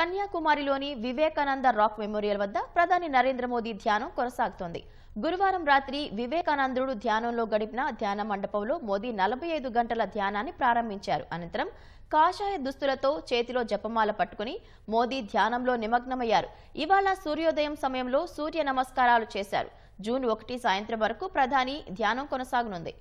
కన్యాకుమారిలోని Vivekananda rock memorial వద్ద ప్రధాని నరేంద్ర మోదీ ధ్యానం కొనసాగుతోంది. గురువారం రాత్రి వివేకానందుడు ధ్యానంలో గడిపిన ధ్యాన మండపంలో మోదీ 45 గంటల ధ్యానాన్ని ప్రారంభించారు. అనంతరం కాషాయ దుస్తులతో చేతిలో జపమాల పట్టుకుని మోదీ ధ్యానంలో నిమగ్నమయ్యారు. ఇవాళ సూర్యోదయం సమయంలో సూర్య నమస్కారాలు చేశారు. జూన్ 1 సాయంత్రం వరకు ప్రధాని ధ్యానం కొనసాగనుంది.